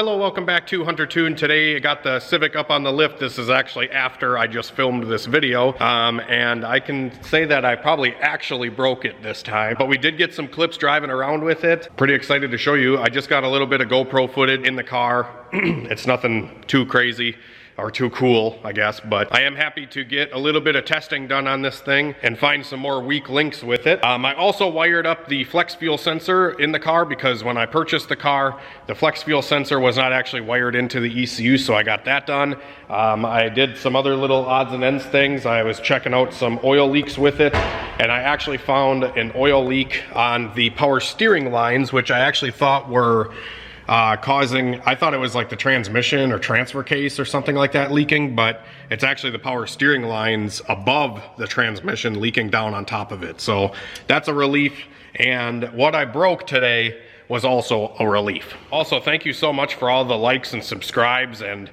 Hello, welcome back to Hunter Tune. Today I got the Civic up on the lift. This is actually after I just filmed this video, and I can say that I probably actually broke it this time, but we did get some clips driving around with it. Pretty excited to show you. I just got a little bit of GoPro footage in the car. It's nothing too crazy or too cool, I guess, but I am happy to get a little bit of testing done on this thing and find some more weak links with it. I also wired up the flex fuel sensor in the car because when I purchased the car, the flex fuel sensor was not actually wired into the ECU, so I got that done. I did some other little odds and ends things. I was checking out some oil leaks with it, and I actually found an oil leak on the power steering lines, which I actually thought were I thought it was like the transmission or transfer case or something like that leaking, but it's actually the power steering lines above the transmission leaking down on top of it. So that's a relief, and what I broke today was also a relief. Also, thank you so much for all the likes and subscribes and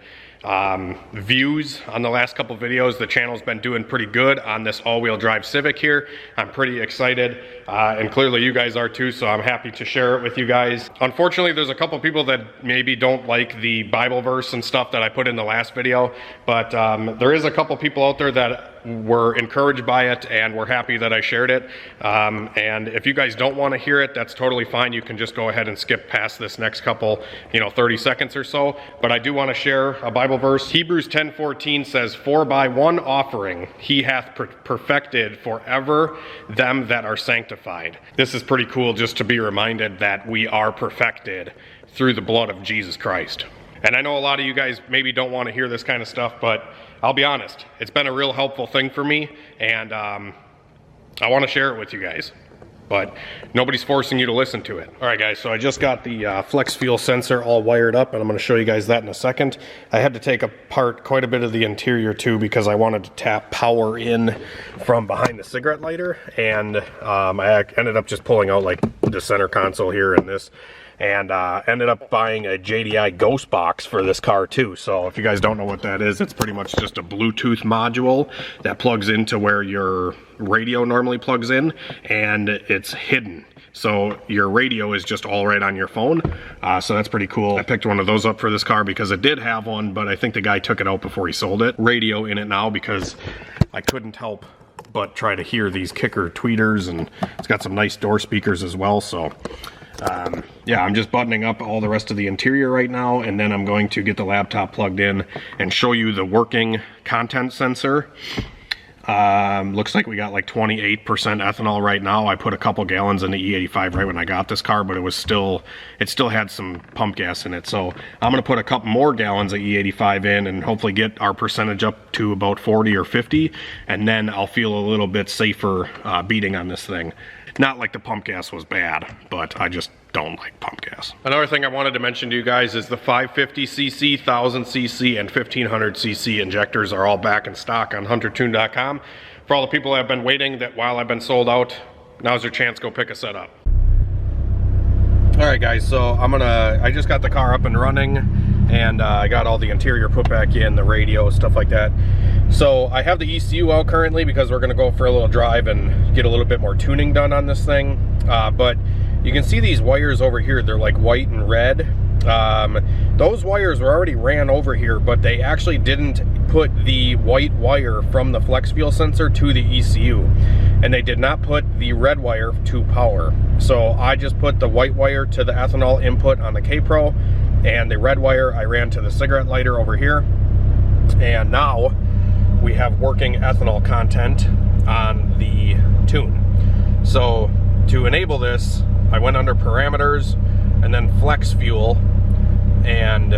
views on the last couple videos. The channel's been doing pretty good on this all-wheel drive Civic here. I'm pretty excited, and clearly you guys are too, so I'm happy to share it with you guys. Unfortunately, there's a couple people that maybe don't like the Bible verse and stuff that I put in the last video, but there is a couple people out there that were encouraged by it and were happy that I shared it. And if you guys don't want to hear it, that's totally fine. You can just go ahead and skip past this next couple, 30 seconds or so. But I do want to share a Bible verse. Hebrews 10:14 says, "For by one offering he hath perfected forever them that are sanctified." This is pretty cool, just to be reminded that we are perfected through the blood of Jesus Christ. And I know a lot of you guys maybe don't want to hear this kind of stuff, but I'll be honest, it's been a real helpful thing for me, and I want to share it with you guys, but nobody's forcing you to listen to it. All right, guys, so I just got the flex fuel sensor all wired up, and I'm going to show you guys that in a second. I had to take apart quite a bit of the interior too because I wanted to tap power in from behind the cigarette lighter, and I ended up just pulling out like the center console here and this, and ended up buying a JDI Ghost box for this car too. So if you guys don't know what that is, it's pretty much just a Bluetooth module that plugs into where your radio normally plugs in, and it's hidden. So your radio is just all right on your phone. So that's pretty cool. I picked one of those up for this car because it did have one, but I think the guy took it out before he sold it. Radio in it now because I couldn't help but try to hear these kicker tweeters, and it's got some nice door speakers as well. So yeah, I'm just buttoning up all the rest of the interior right now, and then I'm going to get the laptop plugged in and show you the working content sensor. Looks like we got like 28% ethanol right now. I put a couple gallons in the E85 right when I got this car, but it still had some pump gas in it. So I'm going to put a couple more gallons of E85 in and hopefully get our percentage up to about 40 or 50, and then I'll feel a little bit safer beating on this thing. Not like the pump gas was bad, but I just don't like pump gas. Another thing I wanted to mention to you guys is the 550cc, 1000cc, and 1500cc injectors are all back in stock on huntertune.com. For all the people that have been waiting, that while I've been sold out, now's your chance, go pick a set up. All right, guys, so I just got the car up and running, and I got all the interior put back in, the radio, stuff like that. So I have the ECU out currently because we're gonna go for a little drive and get a little bit more tuning done on this thing. But you can see these wires over here, they're like white and red. Those wires were already ran over here, but they actually didn't put the white wire from the flex fuel sensor to the ECU. And they did not put the red wire to power. So I just put the white wire to the ethanol input on the K-Pro, and the red wire I ran to the cigarette lighter over here. And now we have working ethanol content on the Tune. So to enable this, I went under parameters and then flex fuel, and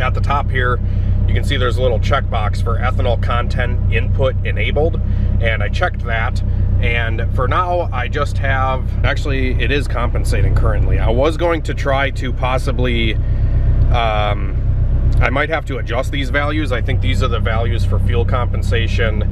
at the top here you can see there's a little checkbox for ethanol content input enabled, and I checked that, and for now I just have, actually it is compensating currently. I was going to try to possibly I might have to adjust these values. I think these are the values for fuel compensation.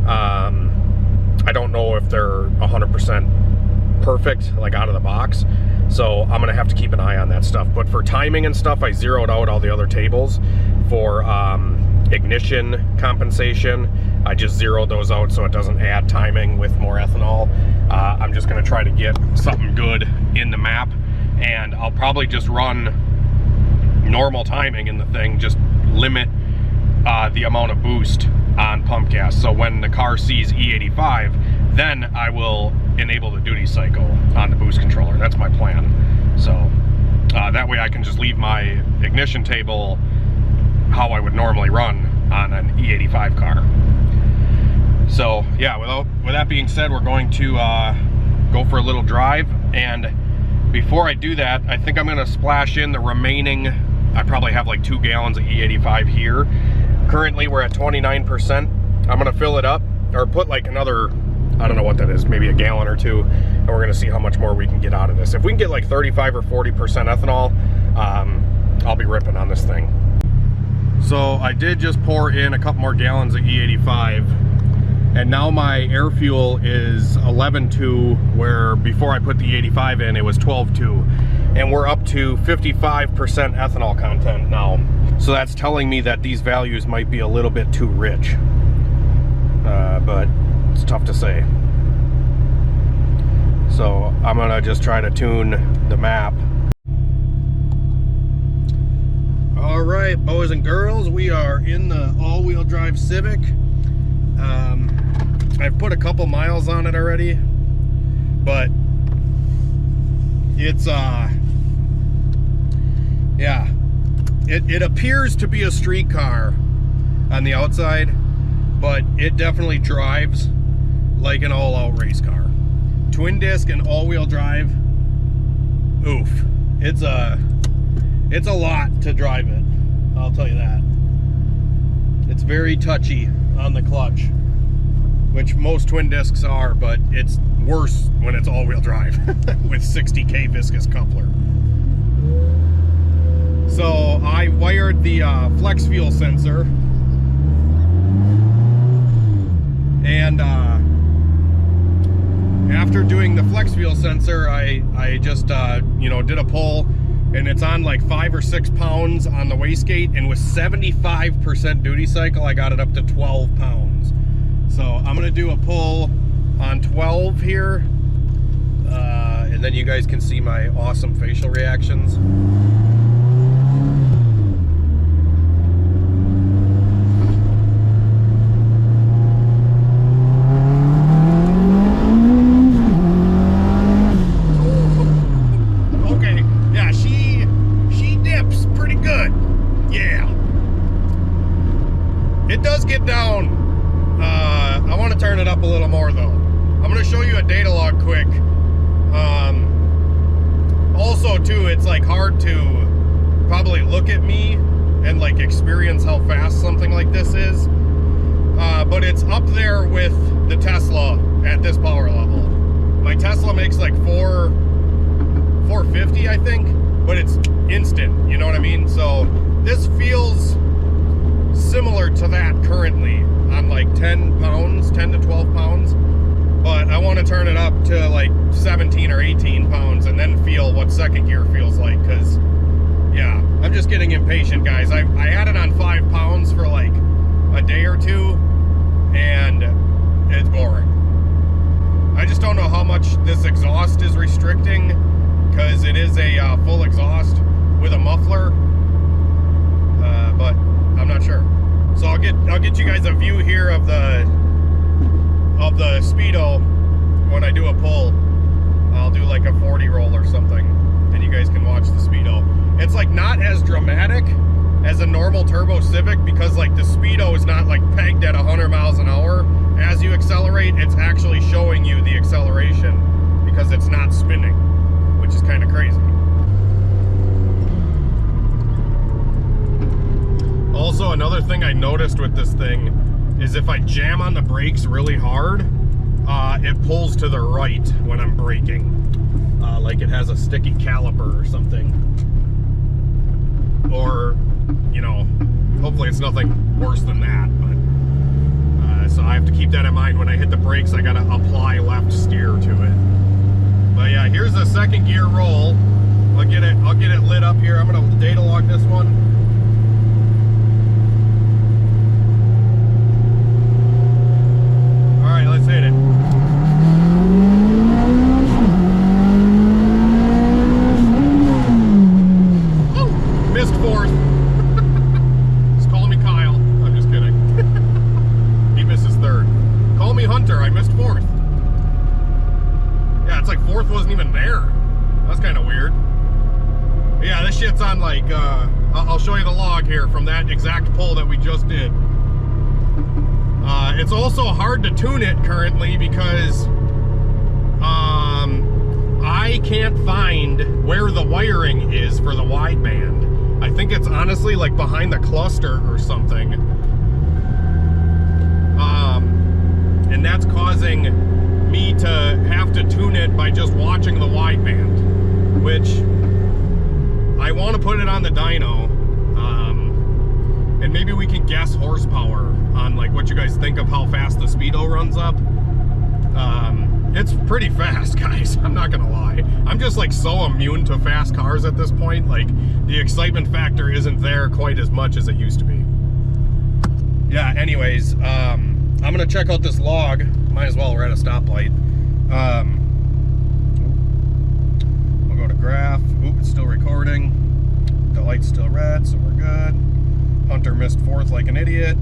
I don't know if they're 100% perfect, like out of the box. So I'm gonna have to keep an eye on that stuff. But for timing and stuff, I zeroed out all the other tables. For ignition compensation, I just zeroed those out so it doesn't add timing with more ethanol. I'm just gonna try to get something good in the map and I'll probably just run normal timing in the thing, just limit the amount of boost on pump gas. So when the car sees E85, then I will enable the duty cycle on the boost controller. That's my plan. So that way I can just leave my ignition table how I would normally run on an E85 car. So yeah, with that being said, we're going to go for a little drive, and before I do that, I think I'm gonna splash in the remaining, I probably have like 2 gallons of E85 here. Currently we're at 29%. I'm gonna fill it up, or put like another, I don't know what that is, maybe a gallon or 2, and we're gonna see how much more we can get out of this. If we can get like 35 or 40% ethanol, I'll be ripping on this thing. So I did just pour in a couple more gallons of E85, and now my air fuel is 11.2, where before I put the E85 in, it was 12.2. And we're up to 55% ethanol content now. So that's telling me that these values might be a little bit too rich. But it's tough to say. So I'm gonna just try to tune the map. All right, boys and girls, we are in the all-wheel drive Civic. I've put a couple miles on it already, but it's yeah, it appears to be a street car on the outside, but it definitely drives like an all-out race car. Twin disc and all-wheel drive, oof, it's a lot to drive it, I'll tell you that. It's very touchy on the clutch, which most twin discs are, but it's worse when it's all-wheel drive with 60K viscous coupler. So I wired the flex fuel sensor, and after doing the flex fuel sensor, I just you know, did a pull, and it's on like 5 or 6 pounds on the wastegate, and with 75% duty cycle, I got it up to 12 pounds. So I'm gonna do a pull on 12 here, and then you guys can see my awesome facial reactions. It does get down. I want to turn it up a little more though. I'm going to show you a data log quick. Also too, it's like hard to probably look at me and like experience how fast something like this is. But it's up there with the Tesla at this power level. My Tesla makes like 450, I think, but it's instant, you know what I mean? So this feels similar to that currently on like 10 to 12 pounds, but I want to turn it up to like 17 or 18 pounds and then feel what second gear feels like, because yeah, I'm just getting impatient, guys. I had it on 5 pounds for like a day or 2, and it's boring. I just don't know how much this exhaust is restricting, because it is a full exhaust with a muffler, but I'm not sure. So I'll get you guys a view here of the speedo when I do a pull. I'll do like a 40 roll or something, and you guys can watch the speedo. It's like not as dramatic as a normal turbo Civic, because like the speedo is not like pegged at 100 miles an hour. As you accelerate, it's actually showing you the acceleration because it's not spinning, which is kind of crazy. Also, another thing I noticed with this thing is if I jam on the brakes really hard, it pulls to the right when I'm braking. Like it has a sticky caliper or something. Or, you know, hopefully it's nothing worse than that. But so I have to keep that in mind. When I hit the brakes, I gotta apply left steer to it. But yeah, here's a second gear roll. I'll get it lit up here. I'm gonna data log this one. Alright, let's hit it. it's on like, I'll show you the log here from that exact pull that we just did. It's also hard to tune it currently because I can't find where the wiring is for the wideband. I think it's honestly like behind the cluster or something. And that's causing me to have to tune it by just watching the wideband, which I want to put it on the dyno. And maybe we can guess horsepower on like what you guys think of how fast the speedo runs up. It's pretty fast, guys. I'm not gonna lie. I'm just like so immune to fast cars at this point. Like the excitement factor isn't there quite as much as it used to be. Yeah, anyways, I'm gonna check out this log. Might as well, we're at a stoplight. We'll go to graph. Oop, it's still recording. The light's still red, so we're good. Hunter missed fourth like an idiot.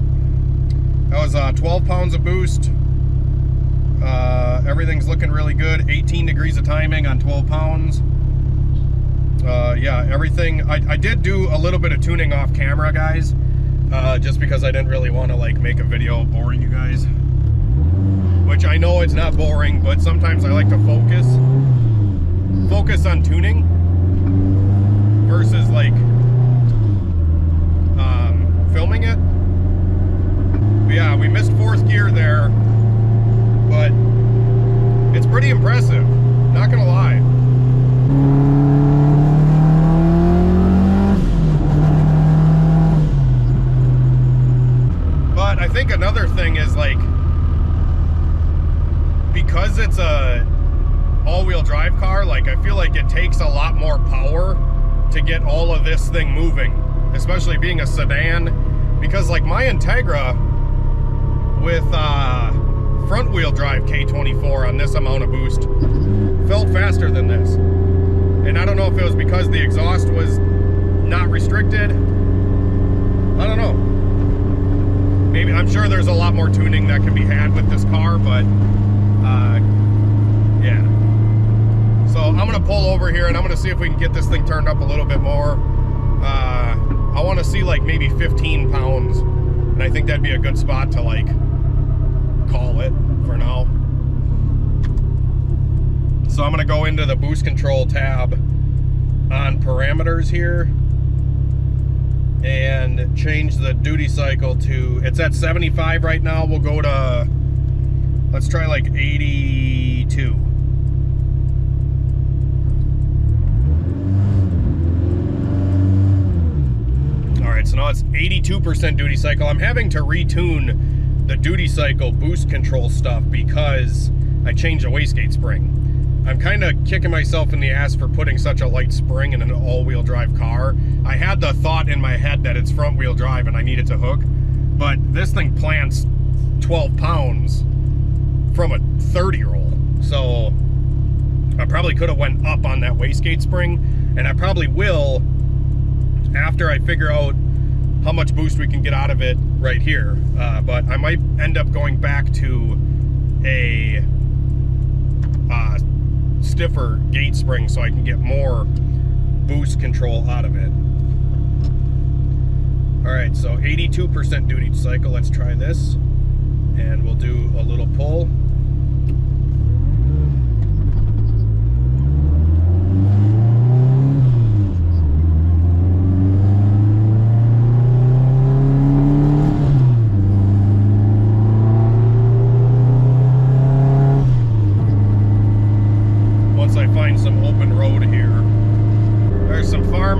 That was 12 pounds of boost. Everything's looking really good. 18 degrees of timing on 12 pounds. Yeah, everything. I did do a little bit of tuning off camera, guys. Just because I didn't really want to like make a video boring you guys. Which I know it's not boring, but sometimes I like to focus on tuning versus like filming it. But yeah, we missed fourth gear there, but it's pretty impressive, not gonna lie. But I think another thing is like, because it's a all-wheel drive car, like I feel like it takes a lot more power to get all of this thing moving, especially being a sedan, because like my Integra with front wheel drive K24 on this amount of boost felt faster than this. And I don't know if it was because the exhaust was not restricted. I don't know. Maybe, I'm sure there's a lot more tuning that can be had with this car, but yeah. So I'm gonna pull over here and I'm gonna see if we can get this thing turned up a little bit more. I want to see like maybe 15 pounds, and I think that'd be a good spot to like call it for now. So I'm gonna go into the boost control tab on parameters here and change the duty cycle to, it's at 75 right now. We'll go to, let's try like 82. Alright, so now it's 82% duty cycle. I'm having to retune the duty cycle boost control stuff because I changed the wastegate spring. I'm kind of kicking myself in the ass for putting such a light spring in an all-wheel drive car. I had the thought in my head that it's front-wheel drive and I need it to hook, but this thing plants 12 pounds from a 30-year-old. So I probably could have went up on that wastegate spring, and I probably will after I figure out how much boost we can get out of it right here. But I might end up going back to a stiffer gate spring so I can get more boost control out of it. Alright, so 82% duty cycle. Let's try this. And we'll do a little pull.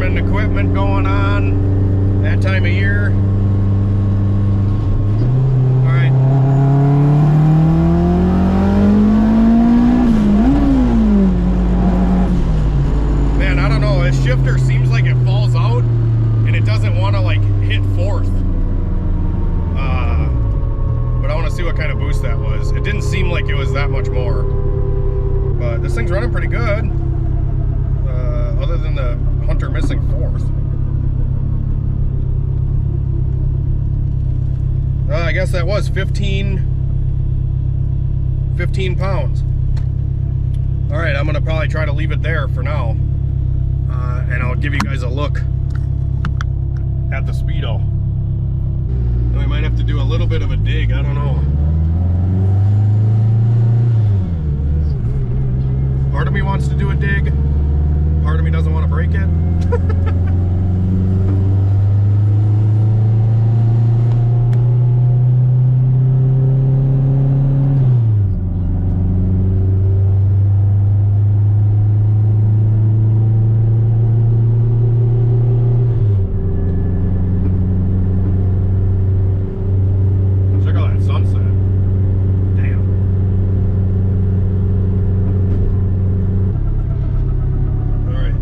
Equipment going on that time of year. All right. Man, I don't know. This shifter seems like it falls out and it doesn't want to like hit fourth. But I want to see what kind of boost that was. It didn't seem like it was that much more. But this thing's running pretty good. Other than the Hunter missing fourth. I guess that was 15 pounds. All right, I'm gonna probably try to leave it there for now. And I'll I'll give you guys a look at the Speedo. And we might have to do a little bit of a dig, I don't know. Part of me wants to do a dig, part of me doesn't want to break it.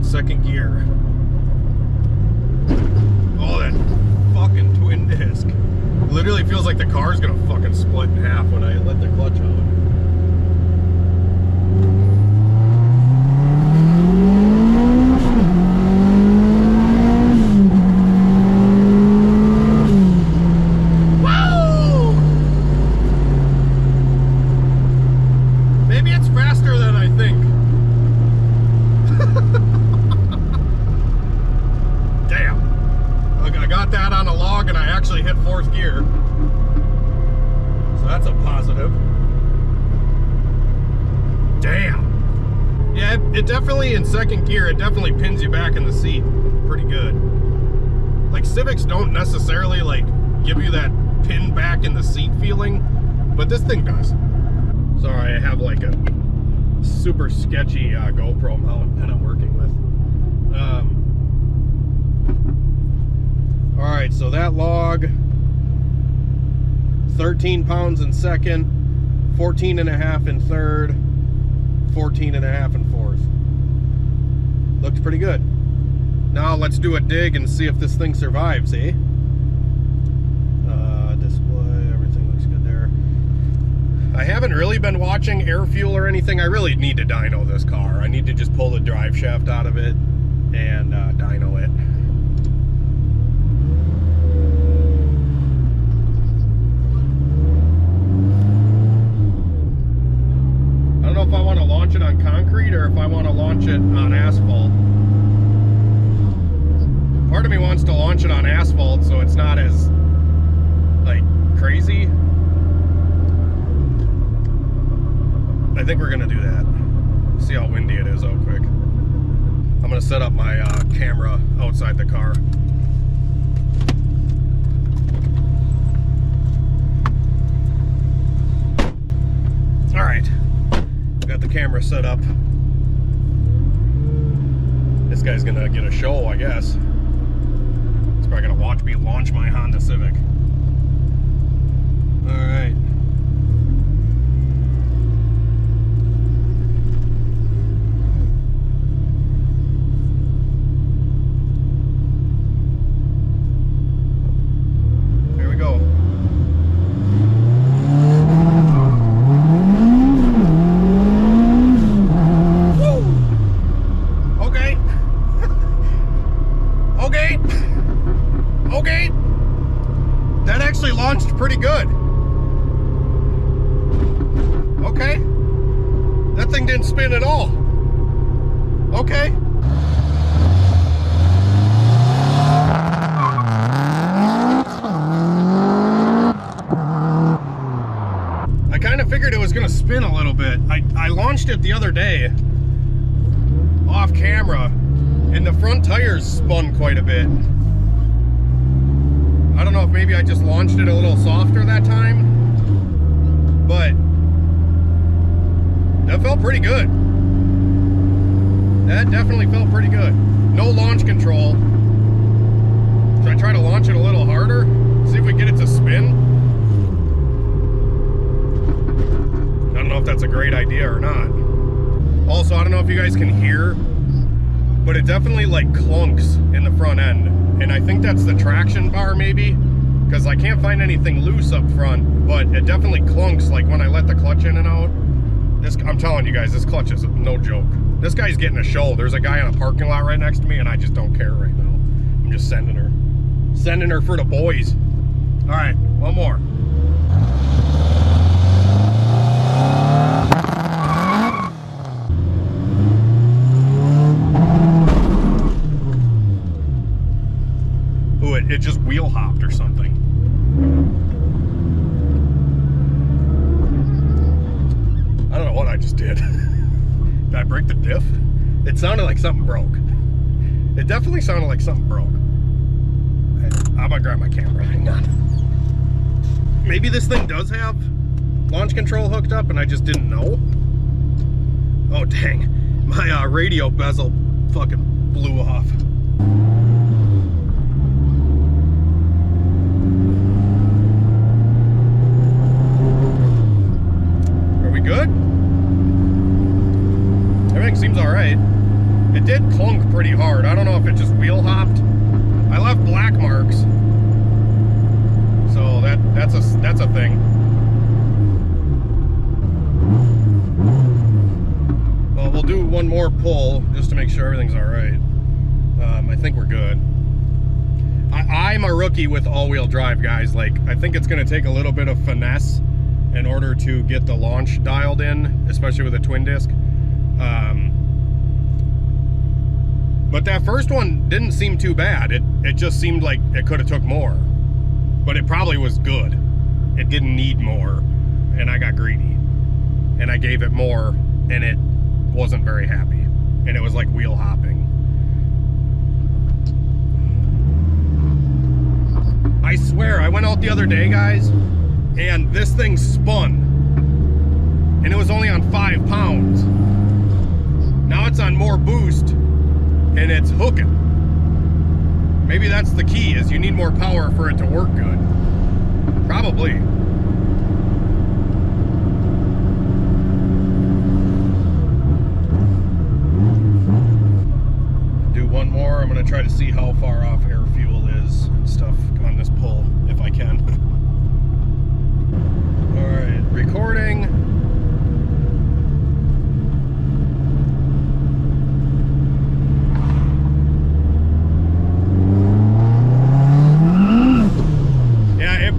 Second gear. Oh, that fucking twin disc. Literally feels like the car's gonna fucking split in half when I let the clutch out. Woo! Maybe it's faster than I think. I got that on a log and I actually hit 4th gear. So that's a positive. Damn. Yeah, it definitely, in 2nd gear, it definitely pins you back in the seat pretty good. Like, Civics don't necessarily, like, give you that pin back in the seat feeling, but this thing does. Sorry, I have, like, a super sketchy GoPro mount that I'm working with. Alright, so that log, 13 pounds in 2nd, 14 and a half in 3rd, 14 and a half in 4th. Looks pretty good. Now let's do a dig and see if this thing survives, eh? Display, everything looks good there. I haven't really been watching air fuel or anything. I really need to dyno this car. I need to just pull the drive shaft out of it and dyno it. I don't know if I want to launch it on concrete or if I want to launch it on asphalt. Part of me wants to launch it on asphalt so it's not as, like, crazy. I think we're gonna do that. See how windy it is out quick. I'm gonna set up my camera outside the car. All right. Got the camera set up. This guy's gonna get a show, I guess. He's probably gonna watch me launch my Honda Civic. All right. Here we go. Okay, that actually launched pretty good. Okay, that thing didn't spin at all. Okay. I kind of figured it was gonna spin a little bit. I launched it the other day off camera and the front tires spun quite a bit. I don't know if maybe I just launched it a little softer that time, but that felt pretty good. That definitely felt pretty good. No launch control. Should I try to launch it a little harder? See if we get it to spin? I don't know if that's a great idea or not. Also, I don't know if you guys can hear, but it definitely like clunks in the front end. And I think that's the traction bar maybe, because I can't find anything loose up front, but it definitely clunks like when I let the clutch in and out. I'm telling you guys, this clutch is no joke. This guy's getting a show. There's a guy in a parking lot right next to me and I just don't care right now. I'm just sending her. Sending her for the boys. All right, one more. wheel hopped or something. I don't know what I just did. Did I break the diff? It sounded like something broke. It definitely sounded like something broke. I'm gonna grab my camera, hang on. Maybe this thing does have launch control hooked up and I just didn't know. Oh dang, my radio bezel fucking blew off. Are we good? Everything seems all right. It did clunk pretty hard. I don't know if it just wheel hopped. I left black marks, so that's a thing. Well, we'll do one more pull just to make sure everything's all right. I think we're good. I'm a rookie with all-wheel drive, guys. Like, I think it's going to take a little bit of finesse in order to get the launch dialed in, especially with a twin disc. But that first one didn't seem too bad. It just seemed like it could have took more. But it probably was good. It didn't need more. And I got greedy. And I gave it more, and it wasn't very happy. And it was like wheel hopping. I swear, I went out the other day, guys, and this thing spun. And it was only on 5 pounds. Now it's on more boost. And it's hooking. Maybe that's the key, is you need more power for it to work good. Probably. Do one more. I'm going to try to see how far off air fuel is and stuff on this pull, if I can. Alright, recording.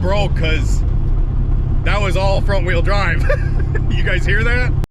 Broke because that was all front wheel drive. You guys hear that?